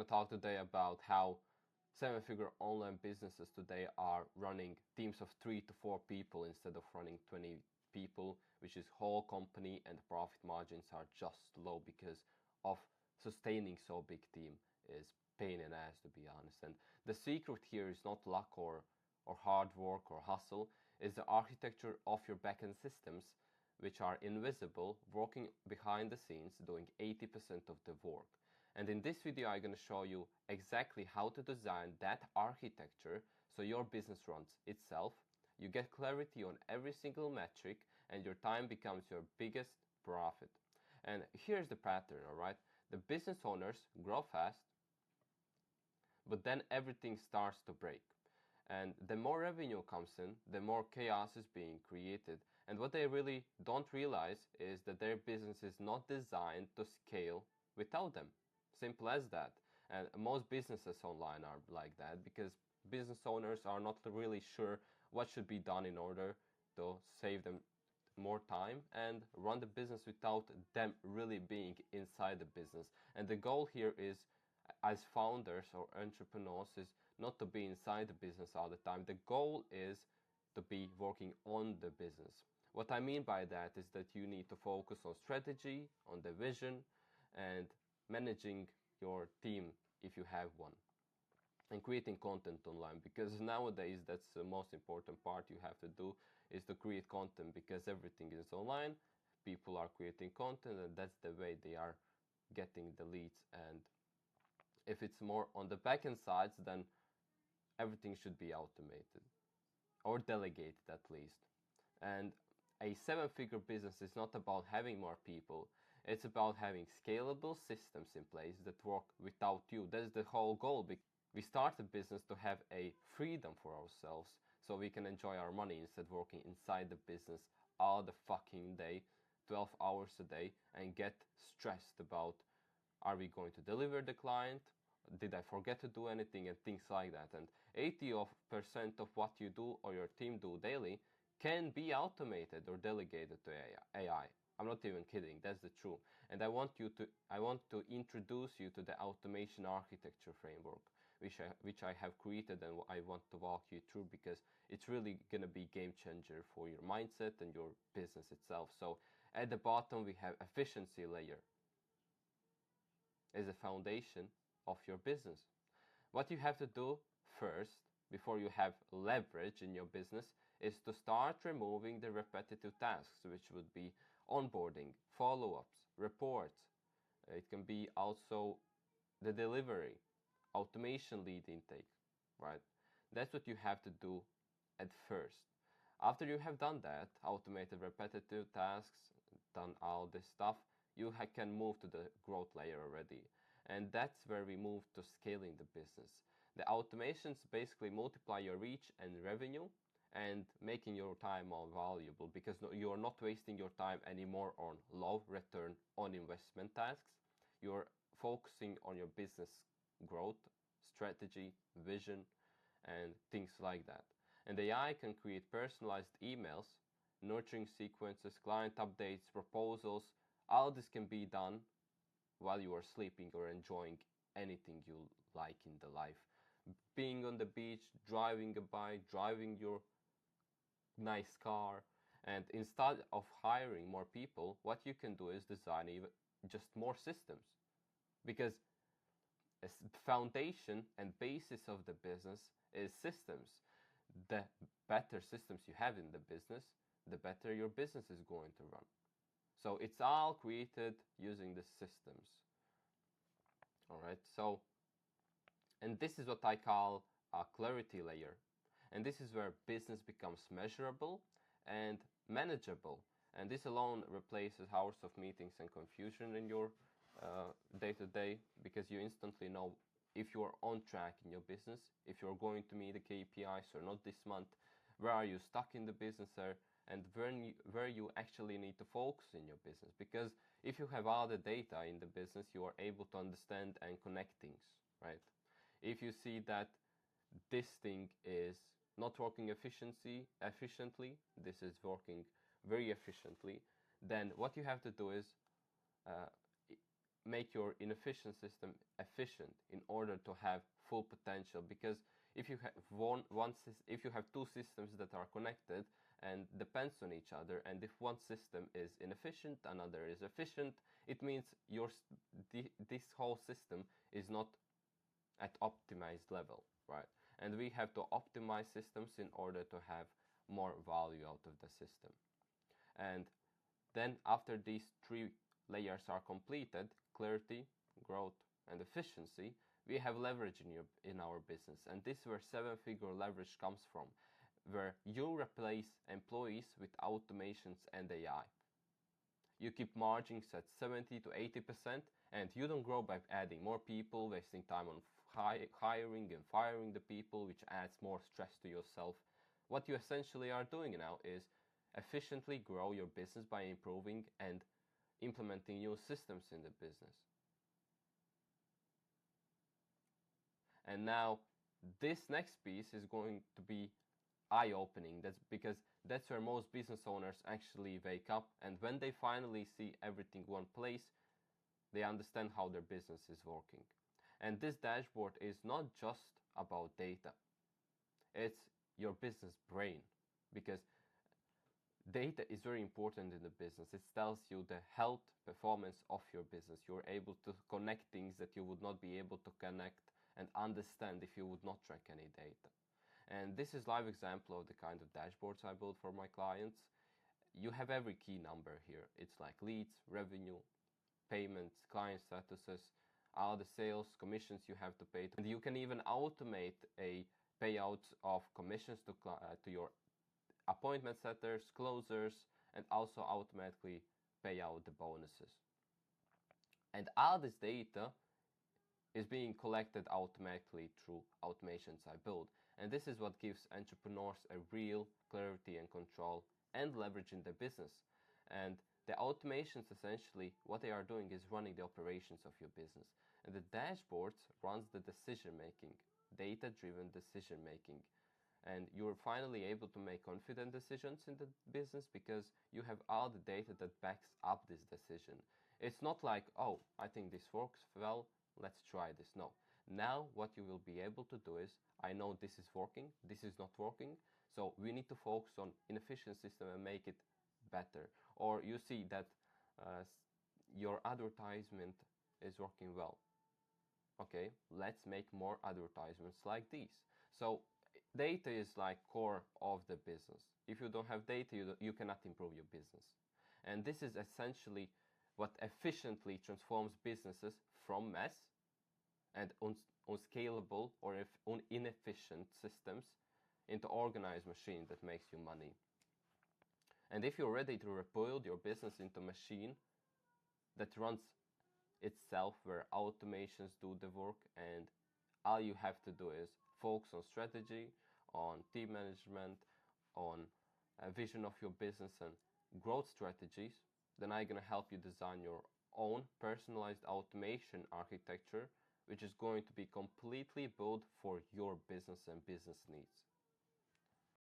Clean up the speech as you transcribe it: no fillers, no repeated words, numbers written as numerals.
to talk today about how seven-figure online businesses today are running teams of 3 to 4 people instead of running 20 people, which is whole company, and the profit margins are just low because of sustaining so big team is pain in the ass, to be honest. And the secret here is not luck or hard work or hustle, is the architecture of your backend systems, which are invisible, working behind the scenes, doing 80% of the work. And in this video, I'm going to show you exactly how to design that architecture so your business runs itself, you get clarity on every single metric, and your time becomes your biggest profit. And here's the pattern, all right? The business owners grow fast, but then everything starts to break. And the more revenue comes in, the more chaos is being created. And what they really don't realize is that their business is not designed to scale without them. Simple as that. And most businesses online are like that because business owners are not really sure what should be done in order to save them more time and run the business without them really being inside the business. And the goal here is, as founders or entrepreneurs, is not to be inside the business all the time. The goal is to be working on the business. What I mean by that is that you need to focus on strategy, on the vision, and managing your team if you have one, and creating content online, because nowadays that's the most important part you have to do, is to create content, because everything is online, people are creating content, and that's the way they are getting the leads. And if it's more on the backend sides, then everything should be automated or delegated at least. And a seven-figure business is not about having more people, it's about having scalable systems in place that work without you. That's the whole goal. We start a business to have a freedom for ourselves so we can enjoy our money instead of working inside the business all the fucking day, 12 hours a day, and get stressed about, are we going to deliver the client? Did I forget to do anything? And things like that. And 80% of what you do or your team do daily can be automated or delegated to AI. I'm not even kidding, that's the truth. And I want to introduce you to the automation architecture framework, which I have created, and I want to walk you through, because it's really gonna be game changer for your mindset and your business itself. So at the bottom we have efficiency layer as a foundation of your business. What you have to do first, before you have leverage in your business, is to start removing the repetitive tasks, which would be onboarding, follow-ups, reports. It can be also the delivery, automation, lead intake, right? That's what you have to do at first. After you have done that, automated repetitive tasks, done all this stuff, you can move to the growth layer already. And that's where we move to scaling the business. The automations basically multiply your reach and revenue and making your time more valuable, because you're not wasting your time anymore on low return on investment tasks. You're focusing on your business growth, strategy, vision, and things like that. And AI can create personalized emails, nurturing sequences, client updates, proposals. All this can be done while you are sleeping or enjoying anything you like in the life. Being on the beach, driving a bike, driving your nice car. And instead of hiring more people, what you can do is design even just more systems, because a foundation and basis of the business is systems. The better systems you have in the business, the better your business is going to run. So it's all created using the systems. All right, so, and this is what I call a clarity layer. And this is where business becomes measurable and manageable. And this alone replaces hours of meetings and confusion in your day-to-day, because you instantly know if you are on track in your business, if you're going to meet the KPIs or not this month, where are you stuck in the business there, and where you actually need to focus in your business. Because if you have all the data in the business, you are able to understand and connect things, right? If you see that this thing is not working efficiently, this is working very efficiently, then what you have to do is make your inefficient system efficient in order to have full potential. Because if you have if you have two systems that are connected and depends on each other, and if one system is inefficient, another is efficient, it means this whole system is not at optimized level, right? And we have to optimize systems in order to have more value out of the system. And then after these three layers are completed, clarity, growth, and efficiency, we have leverage in our business. And this is where seven-figure leverage comes from, where you replace employees with automations and AI. You keep margins at 70 to 80%, and you don't grow by adding more people, wasting time on hiring and firing the people, which adds more stress to yourself. What you essentially are doing now is efficiently grow your business by improving and implementing new systems in the business. And now this next piece is going to be eye-opening. That's because that's where most business owners actually wake up, and when they finally see everything in one place, they understand how their business is working. And this dashboard is not just about data. It's your business brain, because data is very important in the business. It tells you the health performance of your business. You're able to connect things that you would not be able to connect and understand if you would not track any data. And this is live example of the kind of dashboards I build for my clients. You have every key number here. It's like leads, revenue, payments, client statuses, all the sales, commissions you have to pay. And you can even automate a payout of commissions to your appointment setters, closers, and also automatically pay out the bonuses. And all this data is being collected automatically through automations I build. And this is what gives entrepreneurs a real clarity and control and leverage in their business. And the automations, essentially, what they are doing is running the operations of your business. And the dashboards runs the decision making, data-driven decision making. And you're finally able to make confident decisions in the business because you have all the data that backs up this decision. It's not like, oh, I think this works well, let's try this. No. Now what you will be able to do is, I know this is working, this is not working, so we need to focus on inefficient system and make it better. Or you see that your advertisement is working well. Okay, let's make more advertisements like these. So data is like core of the business. If you don't have data, you cannot improve your business. And this is essentially what efficiently transforms businesses from mess and unscalable or inefficient systems into organized machine that makes you money. And if you're ready to rebuild your business into a machine that runs itself, where automations do the work, and all you have to do is focus on strategy, on team management, on a vision of your business and growth strategies, then I'm going to help you design your own personalized automation architecture, which is going to be completely built for your business and business needs.